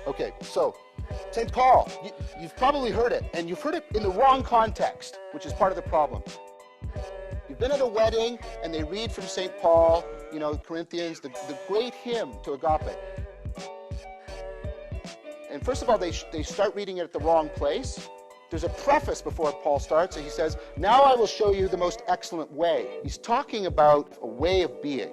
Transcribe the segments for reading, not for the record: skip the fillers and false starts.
Okay, so St. Paul, you've probably heard it, and you've heard it in the wrong context, which is part of the problem. You've been at a wedding, and they read from St. Paul, you know, Corinthians, the great hymn to agape. And first of all, they start reading it at the wrong place. There's a preface before Paul starts, and he says, "Now I will show you the most excellent way." He's talking about a way of being.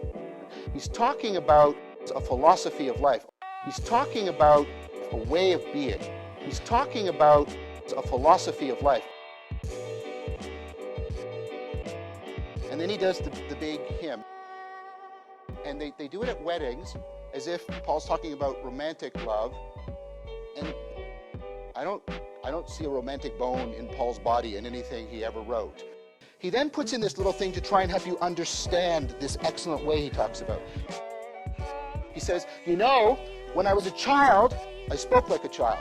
He's talking about a philosophy of life. He's talking about a way of being. He's talking about a philosophy of life. And then he does the big hymn. And they do it at weddings as if Paul's talking about romantic love. And I don't see a romantic bone in Paul's body in anything he ever wrote. He then puts in this little thing to try and help you understand this excellent way he talks about. He says, you know, when I was a child, I spoke like a child.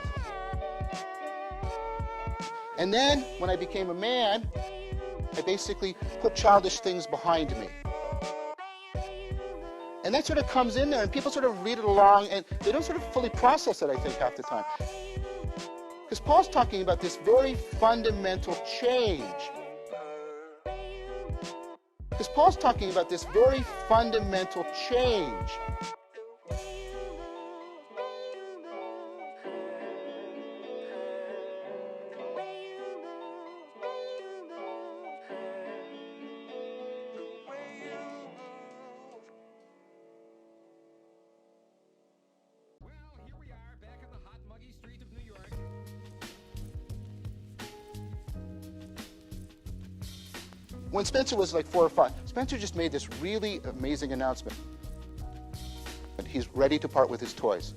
And then, when I became a man, I basically put childish things behind me. And that sort of comes in there, and people sort of read it along, and they don't sort of fully process it, I think, half the time. Because Paul's talking about this very fundamental change. Because Paul's talking about this very fundamental change. When Spencer was like 4 or 5, Spencer just made this really amazing announcement. He's ready to part with his toys.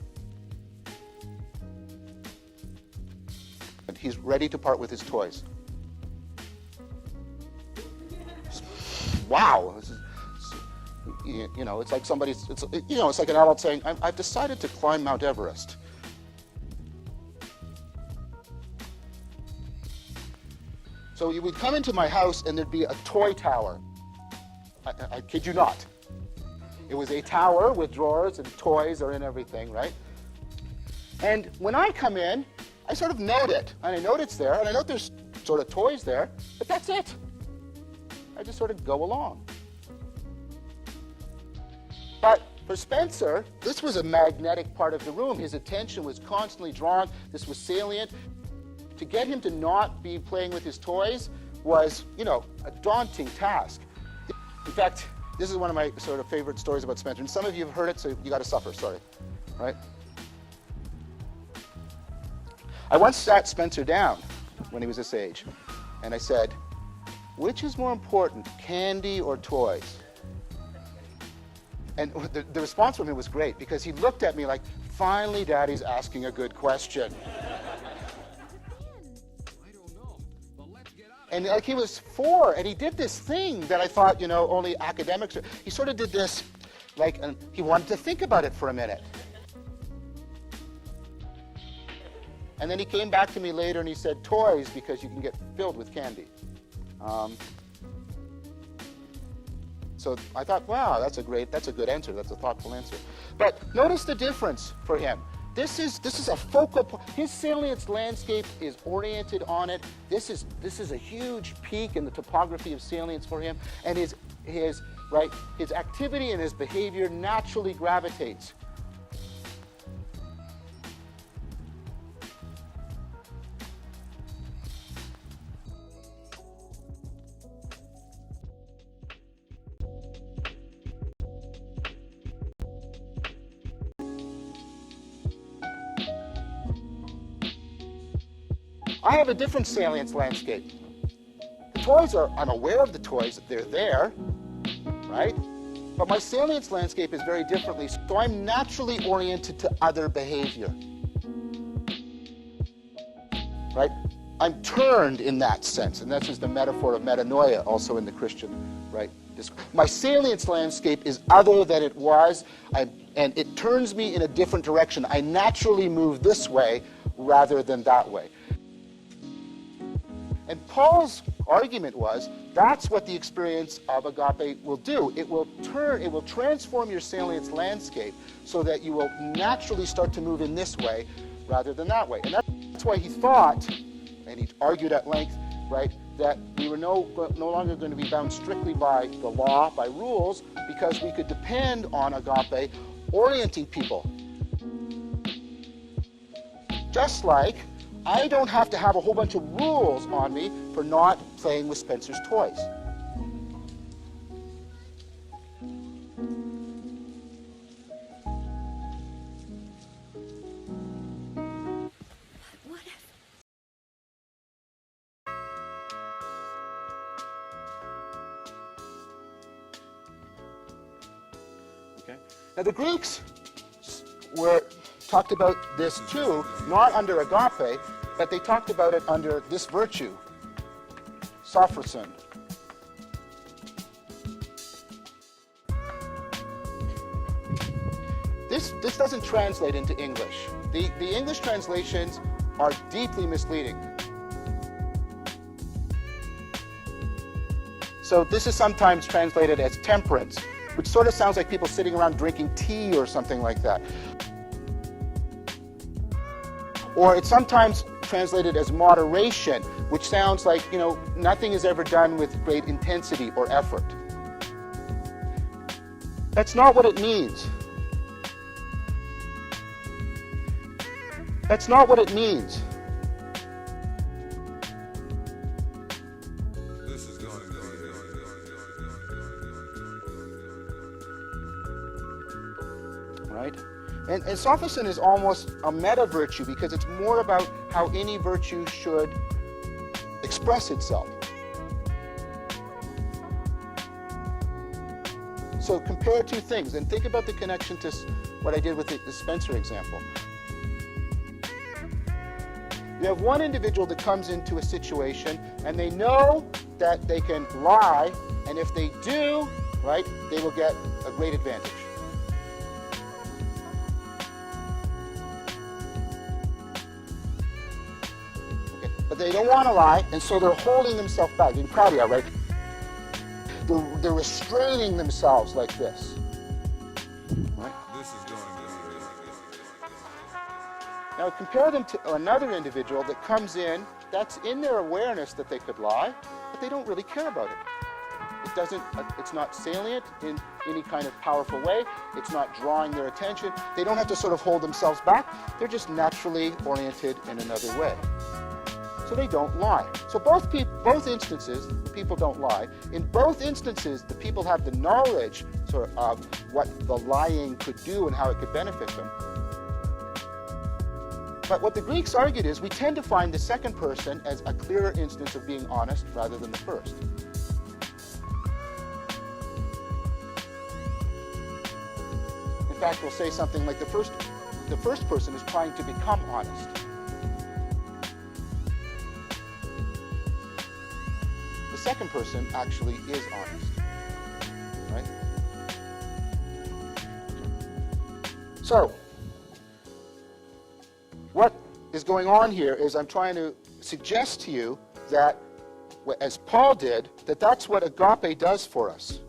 He's ready to part with his toys. Wow. You know, it's like somebody's, it's like an adult saying, I've decided to climb Mount Everest. So you would come into my house and there'd be a toy tower. I kid you not. It was a tower with drawers and toys are in everything, right? And when I come in, I sort of note it. And I note it's there, and I note there's sort of toys there, but that's it. I just sort of go along. But for Spencer, this was a magnetic part of the room. His attention was constantly drawn. This was salient. To get him to not be playing with his toys was, you know, a daunting task. In fact, this is one of my sort of favorite stories about Spencer. And some of you have heard it, so you got to suffer, sorry. Right? I once sat Spencer down when he was this age, and I said, which is more important, candy or toys? And the response from him was great, because he looked at me like, finally, Daddy's asking a good question. And like he was 4, and he did this thing that I thought, you know, only academics. He sort of did this, like, and he wanted to think about it for a minute. And then he came back to me later and he said, toys, because you can get filled with candy. So I thought, wow, that's a good answer. That's a thoughtful answer. But notice the difference for him. This is a focal point. His salience landscape is oriented on it. This is a huge peak in the topography of salience for him, and his activity and his behavior naturally gravitates. I have a different salience landscape. The toys I'm aware of the toys, they're there, right? But my salience landscape is very differently, so I'm naturally oriented to other behavior, right? I'm turned in that sense, and that's just the metaphor of metanoia, also in the Christian, right? My salience landscape is other than it was, and it turns me in a different direction. I naturally move this way rather than that way. And Paul's argument was, that's what the experience of agape will do. It will transform your salience landscape so that you will naturally start to move in this way rather than that way. And that's why he thought, and he argued at length, right, that we were no longer going to be bound strictly by the law, by rules, because we could depend on agape orienting people. Just like I don't have to have a whole bunch of rules on me for not playing with Spencer's toys. Okay. Now the Greeks talked about this too, not under agape, but they talked about it under this virtue, sophrosin. This doesn't translate into English. The English translations are deeply misleading. So this is sometimes translated as temperance, which sort of sounds like people sitting around drinking tea or something like that. Or it's sometimes translated as moderation, which sounds like, nothing is ever done with great intensity or effort. That's not what it means. That's not what it means. Right? And sophrosin is almost a meta virtue because it's more about how any virtue should express itself. So compare two things and think about the connection to what I did with the Spencer example. You have one individual that comes into a situation and they know that they can lie, and if they do, right, they will get a great advantage. But they don't want to lie, and so they're holding themselves back. You can probably are, right? They're restraining themselves like this. Right? Now compare them to another individual that comes in, that's in their awareness that they could lie, but they don't really care about it. It's not salient in any kind of powerful way. It's not drawing their attention. They don't have to sort of hold themselves back. They're just naturally oriented in another way. So they don't lie. So both instances, people don't lie. In both instances, the people have the knowledge sort of what the lying could do and how it could benefit them. But what the Greeks argued is we tend to find the second person as a clearer instance of being honest rather than the first. In fact, we'll say something like the first person is trying to become honest. The second person actually is honest, right? So, what is going on here is I'm trying to suggest to you that, as Paul did, that's what agape does for us.